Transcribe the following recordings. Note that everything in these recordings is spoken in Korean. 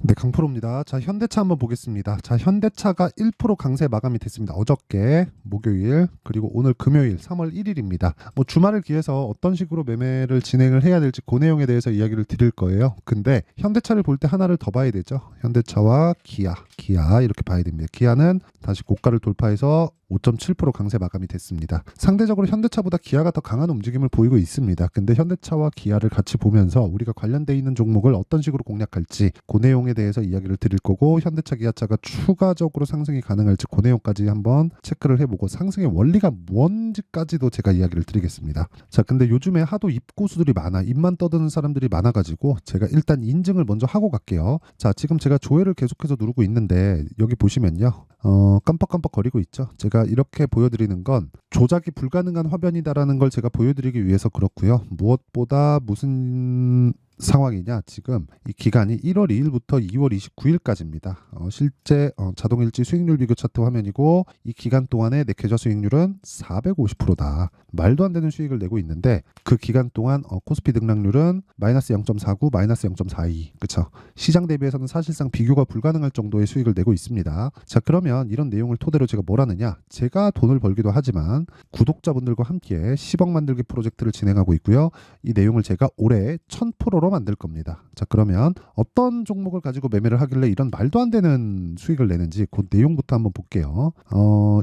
네, 강프로입니다. 자, 현대차 한번 보겠습니다. 자, 현대차가 1% 강세 마감이 됐습니다. 어저께 목요일 그리고 오늘 금요일 3월 1일입니다. 뭐 주말을 기해서 어떤 식으로 매매를 진행을 해야 될지 그 내용에 대해서 이야기를 드릴 거예요. 근데 현대차를 볼 때 하나를 더 봐야 되죠. 현대차와 기아 이렇게 봐야 됩니다. 기아는 다시 고가를 돌파해서 5.7% 강세 마감이 됐습니다. 상대적으로 현대차보다 기아가 더 강한 움직임을 보이고 있습니다. 근데 현대차와 기아를 같이 보면서 우리가 관련돼 있는 종목을 어떤 식으로 공략할지 그 내용에 대해서 이야기를 드릴 거고, 현대차 기아차가 추가적으로 상승이 가능할지 그 내용까지 한번 체크를 해보고 상승의 원리가 뭔지까지도 제가 이야기를 드리겠습니다. 자, 근데 요즘에 하도 입고수들이 많아, 입만 떠드는 사람들이 많아가지고 제가 일단 인증을 먼저 하고 갈게요. 자, 지금 제가 조회를 계속해서 누르고 있는데 여기 보시면요, 깜빡깜빡 거리고 있죠. 제가 이렇게 보여드리는 건 조작이 불가능한 화면이다라는 걸 제가 보여드리기 위해서 그렇고요. 무엇보다 무슨 상황이냐, 지금 이 기간이 1월 2일부터 2월 29일까지입니다. 실제 자동일지 수익률 비교 차트 화면이고, 이 기간 동안의 내 계좌 수익률은 450%다. 말도 안 되는 수익을 내고 있는데 그 기간 동안 코스피 등락률은 마이너스 0.49, 마이너스 0.42. 그쵸? 시장 대비해서는 사실상 비교가 불가능할 정도의 수익을 내고 있습니다. 자, 그러면 이런 내용을 토대로 제가 뭘 하느냐, 제가 돈을 벌기도 하지만 구독자분들과 함께 10억 만들기 프로젝트를 진행하고 있고요. 이 내용을 제가 올해 1000%로 만들 겁니다. 자, 그러면 어떤 종목을 가지고 매매를 하길래 이런 말도 안 되는 수익을 내는지 그 내용부터 한번 볼게요.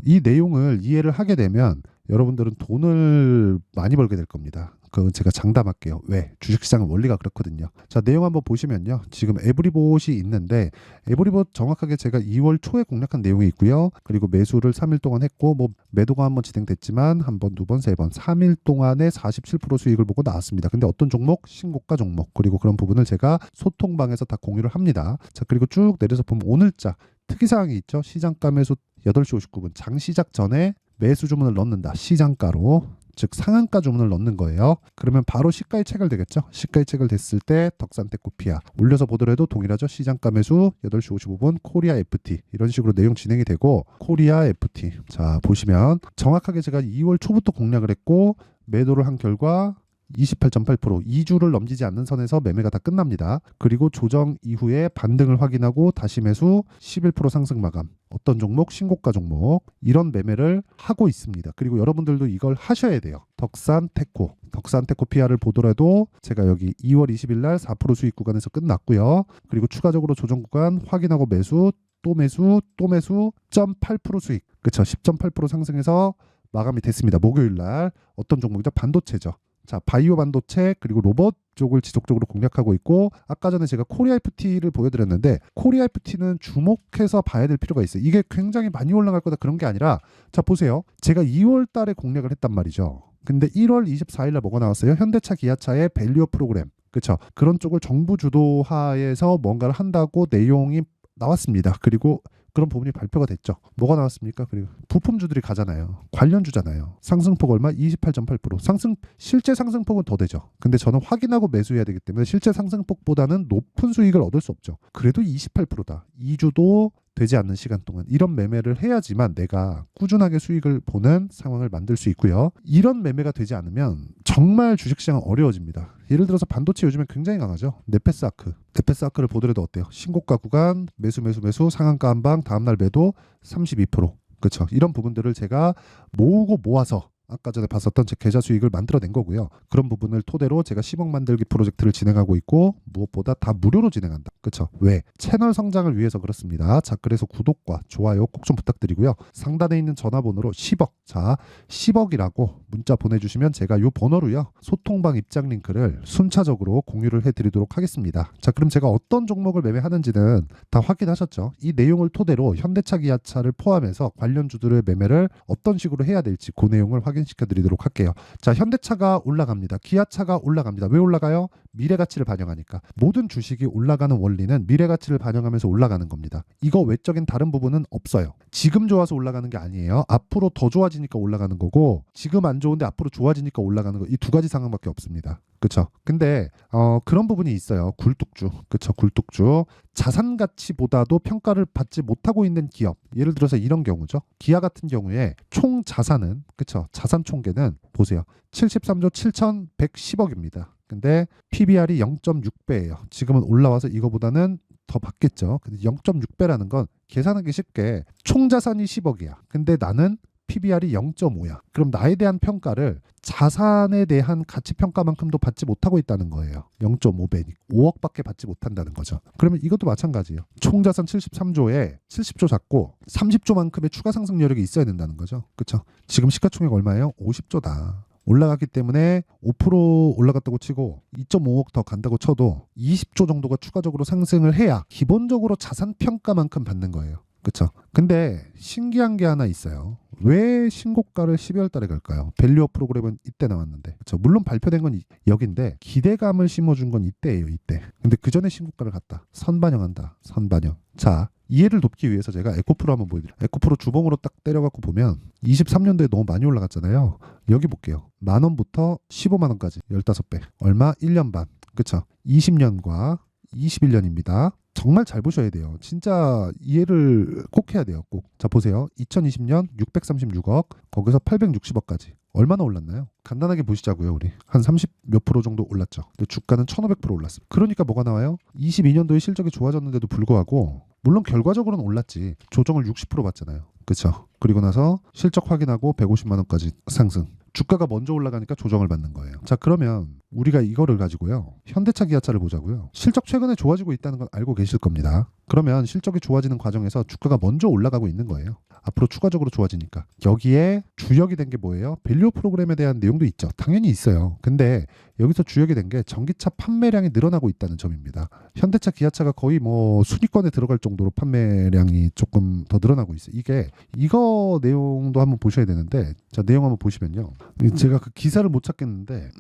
이 내용을 이해를 하게 되면 여러분들은 돈을 많이 벌게 될 겁니다. 그건 제가 장담할게요. 왜? 주식시장은 원리가 그렇거든요. 자, 내용 한번 보시면요, 지금 에브리봇이 있는데 에브리봇 정확하게 제가 2월 초에 공략한 내용이 있고요. 그리고 매수를 3일 동안 했고, 뭐 매도가 한번 진행됐지만 한 번, 두 번, 세 번, 3일 동안에 47% 수익을 보고 나왔습니다. 근데 어떤 종목? 신고가 종목. 그리고 그런 부분을 제가 소통방에서 다 공유를 합니다. 자, 그리고 쭉 내려서 보면 오늘자 특이사항이 있죠. 시장가 매수 8시 59분 장 시작 전에 매수 주문을 넣는다. 시장가로, 즉 상한가 주문을 넣는 거예요. 그러면 바로 시가에 체결되겠죠. 시가에 체결됐을 때 덕산테 코피아 올려서 보더라도 동일하죠. 시장가 매수 8시 55분 코리아 FT, 이런 식으로 내용 진행이 되고, 코리아 FT 자 보시면 정확하게 제가 2월 초부터 공략을 했고 매도를 한 결과 28.8%, 2주를 넘기지 않는 선에서 매매가 다 끝납니다. 그리고 조정 이후에 반등을 확인하고 다시 매수 11% 상승 마감. 어떤 종목? 신고가 종목. 이런 매매를 하고 있습니다. 그리고 여러분들도 이걸 하셔야 돼요. 덕산테코 PR을 보더라도 제가 여기 2월 20일 날 4% 수익 구간에서 끝났고요. 그리고 추가적으로 조정 구간 확인하고 매수, 또 매수, 또 매수, 10.8% 수익. 그쵸? 10.8% 상승해서 마감이 됐습니다. 목요일 날. 어떤 종목이죠? 반도체죠. 자, 바이오 반도체 그리고 로봇 쪽을 지속적으로 공략하고 있고, 아까 전에 제가 코리아 FT를 보여드렸는데 코리아 FT는 주목해서 봐야 될 필요가 있어요. 이게 굉장히 많이 올라갈 거다 그런 게 아니라, 자 보세요. 제가 2월 달에 공략을 했단 말이죠. 근데 1월 24일 날 뭐가 나왔어요? 현대차 기아차의 밸류업 프로그램. 그렇죠? 그런 쪽을 정부 주도하에서 뭔가를 한다고 내용이 나왔습니다. 그리고 그런 부분이 발표가 됐죠. 뭐가 나왔습니까? 그리고 부품주들이 가잖아요. 관련주잖아요. 상승폭 얼마? 28.8%. 실제 상승폭은 더 되죠. 근데 저는 확인하고 매수해야 되기 때문에 실제 상승폭보다는 높은 수익을 얻을 수 없죠. 그래도 28%다. 2주도 되지 않는 시간 동안 이런 매매를 해야지만 내가 꾸준하게 수익을 보는 상황을 만들 수 있고요. 이런 매매가 되지 않으면 정말 주식시장은 어려워집니다. 예를 들어서 반도체 요즘에 굉장히 강하죠. 네페스아크를 보더라도 어때요? 신고가 구간 매수 상한가 한방 다음날 매도 32%. 그렇죠. 이런 부분들을 제가 모으고 모아서 아까 전에 봤었던 제 계좌 수익을 만들어낸 거고요. 그런 부분을 토대로 제가 10억 만들기 프로젝트를 진행하고 있고, 무엇보다 다 무료로 진행한다. 그렇죠? 왜? 채널 성장을 위해서 그렇습니다. 자, 그래서 구독과 좋아요 꼭 좀 부탁드리고요. 상단에 있는 전화번호로 10억, 자 10억이라고 문자 보내주시면 제가 이 번호로요 소통방 입장 링크를 순차적으로 공유를 해드리도록 하겠습니다. 자, 그럼 제가 어떤 종목을 매매하는지는 다 확인하셨죠? 이 내용을 토대로 현대차 기아차를 포함해서 관련주들의 매매를 어떤 식으로 해야 될지 그 내용을 확인시켜 드리도록 할게요. 자, 현대차가 올라갑니다. 기아차가 올라갑니다. 왜 올라가요? 미래가치를 반영하니까. 모든 주식이 올라가는 원리는 미래가치를 반영하면서 올라가는 겁니다. 이거 외적인 다른 부분은 없어요. 지금 좋아서 올라가는 게 아니에요. 앞으로 더 좋아지니까 올라가는 거고, 지금 안 좋은데 앞으로 좋아지니까 올라가는 거, 이 두 가지 상황밖에 없습니다. 그쵸? 근데 그런 부분이 있어요. 굴뚝주. 그쵸? 굴뚝주. 자산 가치보다도 평가를 받지 못하고 있는 기업. 예를 들어서 이런 경우죠. 기아 같은 경우에 총 자산은, 그쵸? 자산 총계는 보세요. 73조 7,110억입니다. 근데 PBR이 0.6배예요. 지금은 올라와서 이거보다는 더 받겠죠. 근데 0.6배라는 건 계산하기 쉽게 총 자산이 10억이야. 근데 나는 PBR이 0.5야. 그럼 나에 대한 평가를 자산에 대한 가치 평가만큼도 받지 못하고 있다는 거예요. 0.5배니 5억밖에 받지 못한다는 거죠. 그러면 이것도 마찬가지예요. 총 자산 73조에 70조 잡고 30조만큼의 추가 상승 여력이 있어야 된다는 거죠. 그렇죠? 지금 시가총액 얼마예요? 50조다. 올라갔기 때문에 5% 올라갔다고 치고 2.5억 더 간다고 쳐도 20조 정도가 추가적으로 상승을 해야 기본적으로 자산 평가만큼 받는 거예요. 그렇죠? 근데 신기한 게 하나 있어요. 왜 신고가를 12월 달에 갈까요? 밸류업 프로그램은 이때 나왔는데. 그렇죠? 물론 발표된 건 여긴데 기대감을 심어준 건 이때예요. 이때. 근데 그 전에 신고가를 갔다. 선반영한다. 선반영. 자, 이해를 돕기 위해서 제가 에코프로 한번 보여드릴게요. 에코프로 주봉으로 딱 때려갖고 보면 23년도에 너무 많이 올라갔잖아요. 여기 볼게요. 10,000원부터 150,000원까지 15배. 얼마? 1년 반. 그쵸? 20년과 21년입니다. 정말 잘 보셔야 돼요. 진짜 이해를 꼭 해야 돼요. 꼭. 자, 보세요. 2020년 636억, 거기서 860억까지. 얼마나 올랐나요? 간단하게 보시자고요. 우리 한 30 몇 프로 정도 올랐죠. 근데 주가는 1,500% 올랐습니다. 그러니까 뭐가 나와요? 22년도에 실적이 좋아졌는데도 불구하고 물론 결과적으로는 올랐지. 조정을 60% 받잖아요. 그렇죠? 그리고 나서 실적 확인하고 150만 원까지 상승. 주가가 먼저 올라가니까 조정을 받는 거예요. 자, 그러면 우리가 이거를 가지고요. 현대차, 기아차를 보자고요. 실적 최근에 좋아지고 있다는 건 알고 계실 겁니다. 그러면 실적이 좋아지는 과정에서 주가가 먼저 올라가고 있는 거예요. 앞으로 추가적으로 좋아지니까. 여기에 주역이 된 게 뭐예요? 밸류 프로그램에 대한 내용도 있죠. 당연히 있어요. 근데 여기서 주역이 된 게 전기차 판매량이 늘어나고 있다는 점입니다. 현대차, 기아차가 거의 뭐 순위권에 들어갈 정도로 판매량이 조금 더 늘어나고 있어요. 이거 내용도 한번 보셔야 되는데, 자, 내용 한번 보시면요. 제가 그 기사를 못 찾겠는데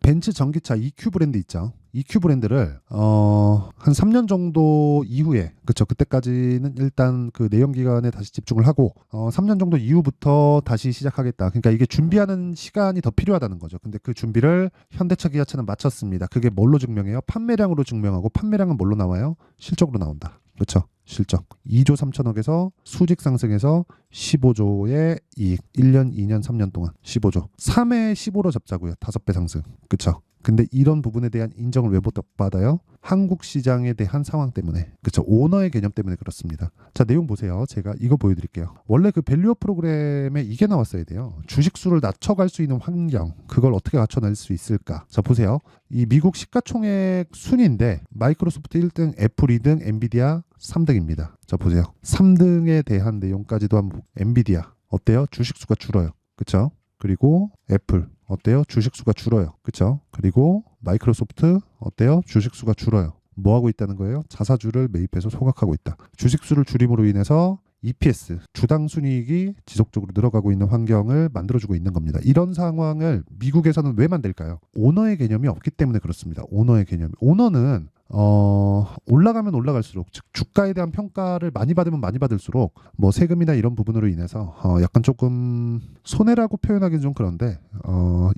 벤츠 전기차 EQ 브랜드 있죠. EQ 브랜드를 한 3년 정도 이후에, 그쵸, 그때까지는 일단 그 내연 기관에 다시 집중을 하고 3년 정도 이후부터 다시 시작하겠다. 그러니까 이게 준비하는 시간이 더 필요하다는 거죠. 근데 그 준비를 현대차, 기아차는 마쳤습니다. 그게 뭘로 증명해요? 판매량으로 증명하고, 판매량은 뭘로 나와요? 실적으로 나온다. 그렇죠? 실적 2조 3천억에서 수직 상승해서 15조의 이익. 1년, 2년, 3년 동안 15조. 3회 15로 잡자고요. 5배 상승. 그렇죠? 근데 이런 부분에 대한 인정을 왜 못 받아요? 한국 시장에 대한 상황 때문에. 그렇죠? 오너의 개념 때문에 그렇습니다. 자, 내용 보세요. 제가 이거 보여드릴게요. 원래 그 밸류업 프로그램에 이게 나왔어야 돼요. 주식수를 낮춰갈 수 있는 환경. 그걸 어떻게 갖춰낼 수 있을까? 자, 보세요. 이 미국 시가총액 순위인데 마이크로소프트 1등, 애플 2등, 엔비디아 3등입니다. 자, 보세요. 3등에 대한 내용까지도 한번. 엔비디아 어때요? 주식수가 줄어요. 그렇죠? 그리고 애플 어때요? 주식수가 줄어요. 그렇죠? 그리고 마이크로소프트 어때요? 주식수가 줄어요. 뭐 하고 있다는 거예요? 자사주를 매입해서 소각하고 있다. 주식수를 줄임으로 인해서 EPS, 주당 순이익이 지속적으로 늘어가고 있는 환경을 만들어주고 있는 겁니다. 이런 상황을 미국에서는 왜 만들까요? 오너의 개념이 없기 때문에 그렇습니다. 오너의 개념. 오너는 올라가면 올라갈수록, 즉 주가에 대한 평가를 많이 받으면 많이 받을수록 뭐 세금이나 이런 부분으로 인해서 약간 조금 손해라고 표현하기는 좀 그런데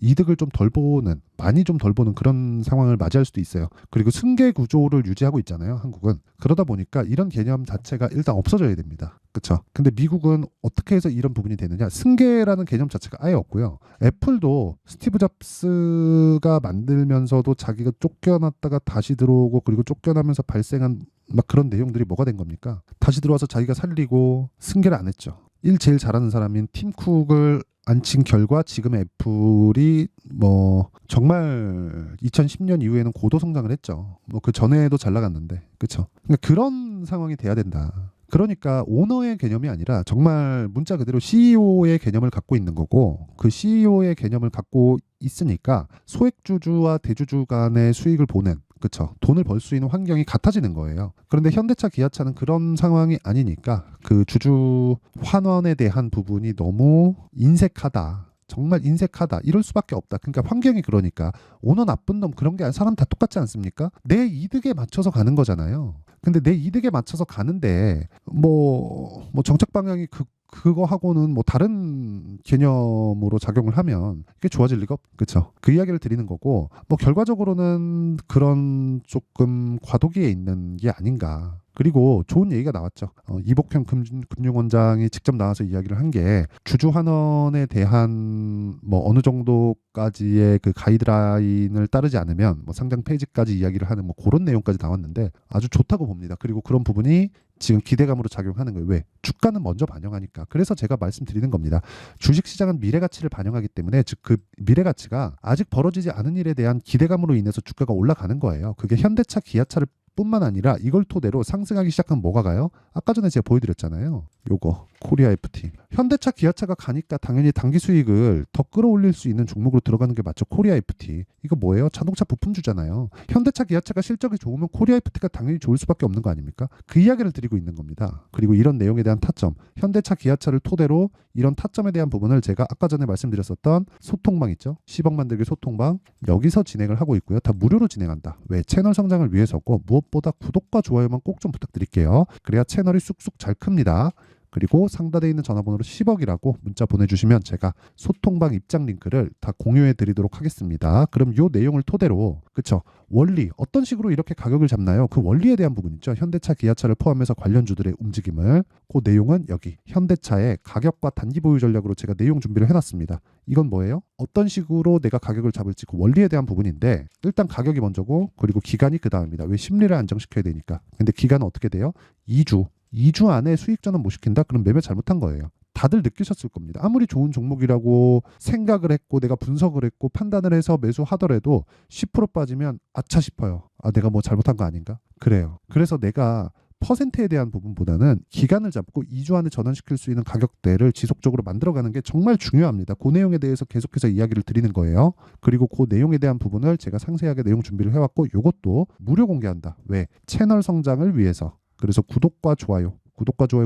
이득을 좀 덜 보는, 많이 좀 덜 보는 그런 상황을 맞이할 수도 있어요. 그리고 승계 구조를 유지하고 있잖아요, 한국은. 그러다 보니까 이런 개념 자체가 일단 없어져야 됩니다. 그렇죠? 근데 미국은 어떻게 해서 이런 부분이 되느냐? 승계라는 개념 자체가 아예 없고요. 애플도 스티브 잡스가 만들면서도 자기가 쫓겨났다가 다시 들어오고, 그리고 쫓겨나면서 발생한 막 그런 내용들이 뭐가 된 겁니까? 다시 들어와서 자기가 살리고 승계를 안 했죠. 제일 잘하는 사람인 팀 쿡을 앉힌 결과 지금의 애플이 뭐 정말 2010년 이후에는 고도 성장을 했죠. 뭐 그 전에도 잘 나갔는데. 그렇죠? 그러니까 그런 상황이 돼야 된다. 그러니까 오너의 개념이 아니라 정말 문자 그대로 CEO의 개념을 갖고 있는 거고, 그 CEO의 개념을 갖고 있으니까 소액주주와 대주주 간의 수익을 보는, 그렇죠, 돈을 벌 수 있는 환경이 같아지는 거예요. 그런데 현대차, 기아차는 그런 상황이 아니니까 그 주주 환원에 대한 부분이 너무 인색하다. 정말 인색하다. 이럴 수밖에 없다. 그러니까 환경이 그러니까. 오너 나쁜 놈 그런 게 아니라 사람 다 똑같지 않습니까? 내 이득에 맞춰서 가는 거잖아요. 근데 내 이득에 맞춰서 가는데 뭐 정책 방향이 그거하고는 뭐 다른 개념으로 작용을 하면 이게 좋아질 리가 그렇죠. 그 이야기를 드리는 거고 뭐 결과적으로는 그런 조금 과도기에 있는 게 아닌가. 그리고 좋은 얘기가 나왔죠. 이복현 금융원장이 직접 나와서 이야기를 한 게 주주환원에 대한 뭐 어느 정도까지의 그 가이드라인을 따르지 않으면 뭐 상장 폐지까지 이야기를 하는 뭐 그런 내용까지 나왔는데 아주 좋다고 봅니다. 그리고 그런 부분이 지금 기대감으로 작용하는 거예요. 왜? 주가는 먼저 반영하니까. 그래서 제가 말씀드리는 겁니다. 주식시장은 미래가치를 반영하기 때문에 즉 그 미래가치가 아직 벌어지지 않은 일에 대한 기대감으로 인해서 주가가 올라가는 거예요. 그게 현대차, 기아차를 뿐만 아니라 이걸 토대로 상승하기 시작하면 뭐가 가요? 아까 전에 제가 보여드렸잖아요. 요거 코리아 FT. 현대차, 기아차가 가니까 당연히 단기 수익을 더 끌어올릴 수 있는 종목으로 들어가는 게 맞죠. 코리아 FT. 이거 뭐예요? 자동차 부품주잖아요. 현대차, 기아차가 실적이 좋으면 코리아 FT가 당연히 좋을 수밖에 없는 거 아닙니까? 그 이야기를 드리고 있는 겁니다. 그리고 이런 내용에 대한 타점, 현대차, 기아차를 토대로 이런 타점에 대한 부분을 제가 아까 전에 말씀드렸었던 소통방 있죠? 10억 만들기 소통방 여기서 진행을 하고 있고요. 다 무료로 진행한다. 왜? 채널 성장을 위해서고 무엇보다 구독과 좋아요만 꼭 좀 부탁드릴게요. 그래야 채널이 쑥쑥 잘 큽니다. 그리고 상단에 있는 전화번호로 10억이라고 문자 보내주시면 제가 소통방 입장 링크를 다 공유해 드리도록 하겠습니다. 그럼 요 내용을 토대로 그쵸? 원리 어떤 식으로 이렇게 가격을 잡나요? 그 원리에 대한 부분 있죠. 현대차, 기아차를 포함해서 관련주들의 움직임을 그 내용은 여기 현대차의 가격과 단기 보유 전략으로 제가 내용 준비를 해놨습니다. 이건 뭐예요? 어떤 식으로 내가 가격을 잡을지 그 원리에 대한 부분인데 일단 가격이 먼저고 그리고 기간이 그 다음입니다. 왜? 심리를 안정시켜야 되니까. 근데 기간은 어떻게 돼요? 2주 안에 수익 전환 못 시킨다? 그럼 매매 잘못한 거예요. 다들 느끼셨을 겁니다. 아무리 좋은 종목이라고 생각을 했고 내가 분석을 했고 판단을 해서 매수하더라도 10% 빠지면 아차 싶어요. 아, 내가 뭐 잘못한 거 아닌가? 그래요. 그래서 내가 퍼센트에 대한 부분보다는 기간을 잡고 2주 안에 전환시킬 수 있는 가격대를 지속적으로 만들어가는 게 정말 중요합니다. 그 내용에 대해서 계속해서 이야기를 드리는 거예요. 그리고 그 내용에 대한 부분을 제가 상세하게 내용 준비를 해왔고 이것도 무료 공개한다. 왜? 채널 성장을 위해서. 그래서 구독과 좋아요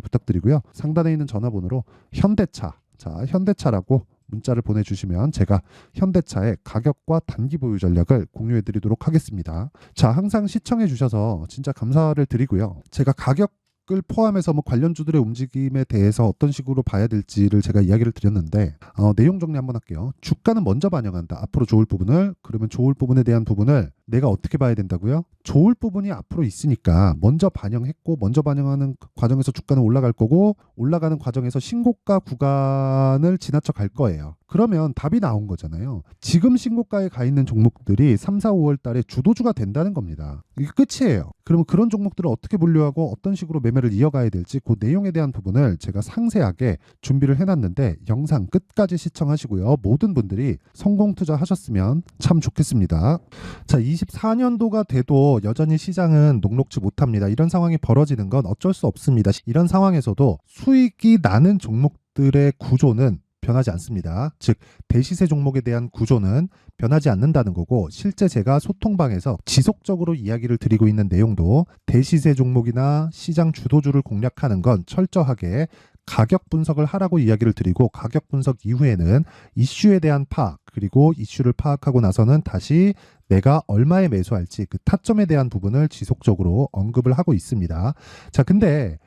부탁드리고요. 상단에 있는 전화번호로 현대차라고 문자를 보내주시면 제가 현대차의 가격과 단기 보유 전략을 공유해 드리도록 하겠습니다. 자, 항상 시청해 주셔서 진짜 감사를 드리고요. 제가 가격을 포함해서 뭐 관련주들의 움직임에 대해서 어떤 식으로 봐야 될지를 제가 이야기를 드렸는데 내용 정리 한번 할게요. 주가는 먼저 반영한다. 앞으로 좋을 부분을. 그러면 좋을 부분에 대한 부분을 내가 어떻게 봐야 된다고요? 좋을 부분이 앞으로 있으니까 먼저 반영했고 먼저 반영하는 과정에서 주가는 올라갈 거고 올라가는 과정에서 신고가 구간을 지나쳐 갈 거예요. 그러면 답이 나온 거잖아요. 지금 신고가에 가 있는 종목들이 3, 4, 5월 달에 주도주가 된다는 겁니다. 이게 끝이에요. 그러면 그런 종목들을 어떻게 분류하고 어떤 식으로 매매를 이어가야 될지 그 내용에 대한 부분을 제가 상세하게 준비를 해놨는데 영상 끝까지 시청하시고요. 모든 분들이 성공 투자하셨으면 참 좋겠습니다. 자, 24년도가 돼도 여전히 시장은 녹록지 못합니다. 이런 상황이 벌어지는 건 어쩔 수 없습니다. 이런 상황에서도 수익이 나는 종목들의 구조는 변하지 않습니다. 즉 대시세 종목에 대한 구조는 변하지 않는다는 거고 실제 제가 소통방에서 지속적으로 이야기를 드리고 있는 내용도 대시세 종목이나 시장 주도주를 공략하는 건 철저하게 가격 분석을 하라고 이야기를 드리고 가격 분석 이후에는 이슈에 대한 파악 그리고 이슈를 파악하고 나서는 다시 내가 얼마에 매수할지 그 타점에 대한 부분을 지속적으로 언급을 하고 있습니다. 자, 근데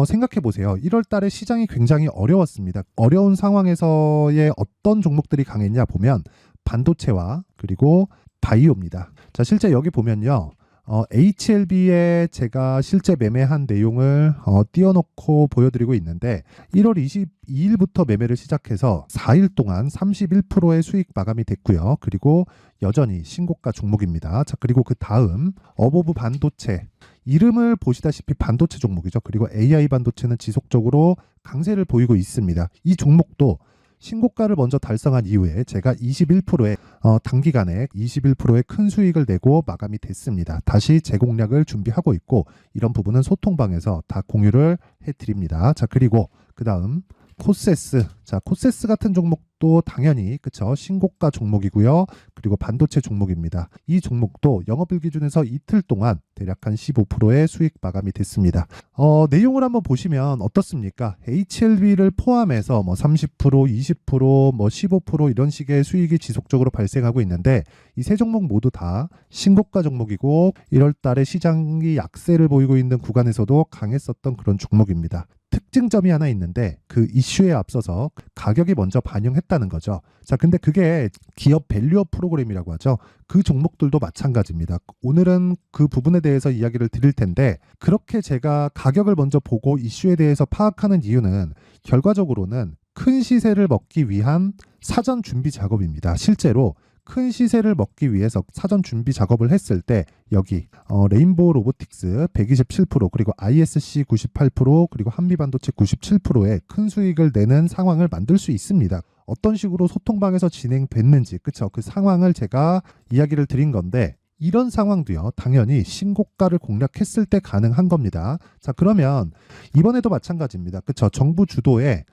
생각해 보세요. 1월 달에 시장이 굉장히 어려웠습니다. 어려운 상황에서의 어떤 종목들이 강했냐 보면 반도체와 그리고 바이오입니다. 자, 실제 여기 보면요. HLB에 제가 실제 매매한 내용을 띄워놓고 보여드리고 있는데 1월 22일부터 매매를 시작해서 4일 동안 31%의 수익 마감이 됐고요. 그리고 여전히 신고가 종목입니다. 자, 그리고 그 다음 어보브 반도체 이름을 보시다시피 반도체 종목이죠. 그리고 AI 반도체는 지속적으로 강세를 보이고 있습니다. 이 종목도 신고가를 먼저 달성한 이후에 제가 21%의 단기간에 21%의 큰 수익을 내고 마감이 됐습니다. 다시 재공략을 준비하고 있고 이런 부분은 소통방에서 다 공유를 해드립니다. 자, 그리고 그 다음 코세스. 자, 코세스 같은 종목도 당연히 그쵸 신고가 종목이고요. 그리고 반도체 종목입니다. 이 종목도 영업일 기준에서 이틀 동안 대략 한 15%의 수익 마감이 됐습니다. 내용을 한번 보시면 어떻습니까? HLB를 포함해서 뭐 30%, 20%, 뭐 15% 이런 식의 수익이 지속적으로 발생하고 있는데 이 세 종목 모두 다 신고가 종목이고 1월 달에 시장이 약세를 보이고 있는 구간에서도 강했었던 그런 종목입니다. 특징점이 하나 있는데 그 이슈에 앞서서 가격이 먼저 반영했다는 거죠. 자, 근데 그게 기업 밸류업 프로그램이라고 하죠. 그 종목들도 마찬가지입니다. 오늘은 그 부분에 대해서 이야기를 드릴 텐데 그렇게 제가 가격을 먼저 보고 이슈에 대해서 파악하는 이유는 결과적으로는 큰 시세를 먹기 위한 사전 준비 작업입니다. 실제로 큰 시세를 먹기 위해서 사전 준비 작업을 했을 때 여기 레인보우 로보틱스 127% 그리고 ISC 98% 그리고 한미반도체 97%의 큰 수익을 내는 상황을 만들 수 있습니다. 어떤 식으로 소통방에서 진행됐는지 그쵸? 그 상황을 제가 이야기를 드린 건데 이런 상황도요 당연히 신고가를 공략했을 때 가능한 겁니다. 자, 그러면 이번에도 마찬가지입니다. 그쵸? 정부 주도의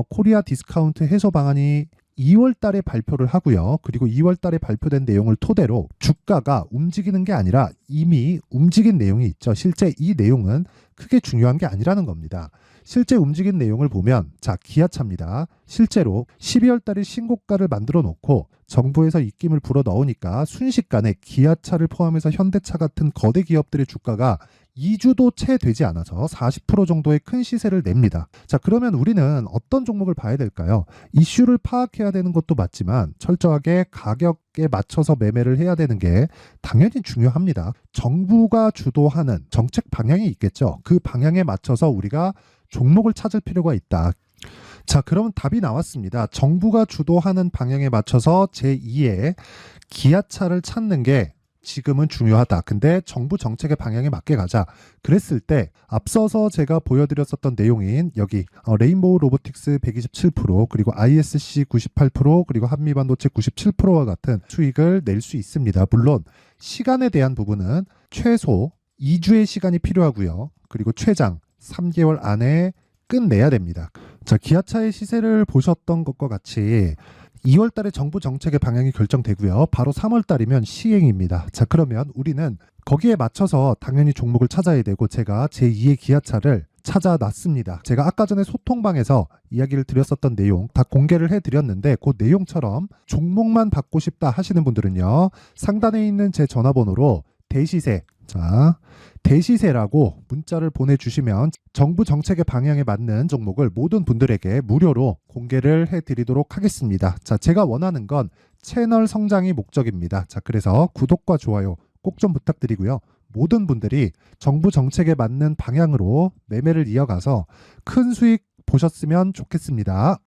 코리아 디스카운트 해소 방안이 2월 달에 발표를 하고요. 그리고 2월 달에 발표된 내용을 토대로 주가가 움직이는 게 아니라 이미 움직인 내용이 있죠. 실제 이 내용은 크게 중요한 게 아니라는 겁니다. 실제 움직인 내용을 보면 자, 기아차입니다. 실제로 12월 달에 신고가를 만들어 놓고 정부에서 입김을 불어 넣으니까 순식간에 기아차를 포함해서 현대차 같은 거대 기업들의 주가가 2주도 채 되지 않아서 40% 정도의 큰 시세를 냅니다. 자, 그러면 우리는 어떤 종목을 봐야 될까요? 이슈를 파악해야 되는 것도 맞지만 철저하게 가격에 맞춰서 매매를 해야 되는 게 당연히 중요합니다. 정부가 주도하는 정책 방향이 있겠죠. 그 방향에 맞춰서 우리가 종목을 찾을 필요가 있다. 자, 그러면 답이 나왔습니다. 정부가 주도하는 방향에 맞춰서 제2의 기아차를 찾는 게 지금은 중요하다. 근데 정부 정책의 방향에 맞게 가자. 그랬을 때 앞서서 제가 보여드렸었던 내용인 여기 레인보우 로보틱스 127% 그리고 ISC 98% 그리고 한미반도체 97%와 같은 수익을 낼 수 있습니다. 물론 시간에 대한 부분은 최소 2주의 시간이 필요하고요. 그리고 최장 3개월 안에 끝내야 됩니다. 자, 기아차의 시세를 보셨던 것과 같이 2월 달에 정부 정책의 방향이 결정되고요. 바로 3월 달이면 시행입니다. 자, 그러면 우리는 거기에 맞춰서 당연히 종목을 찾아야 되고 제가 제2의 기아차를 찾아놨습니다. 제가 아까 전에 소통방에서 이야기를 드렸었던 내용 다 공개를 해드렸는데 그 내용처럼 종목만 받고 싶다 하시는 분들은요. 상단에 있는 제 전화번호로 대시세, 자, 대시세라고 문자를 보내주시면 정부 정책의 방향에 맞는 종목을 모든 분들에게 무료로 공개를 해드리도록 하겠습니다. 자, 제가 원하는 건 채널 성장이 목적입니다. 자, 그래서 구독과 좋아요 꼭 좀 부탁드리고요. 모든 분들이 정부 정책에 맞는 방향으로 매매를 이어가서 큰 수익 보셨으면 좋겠습니다.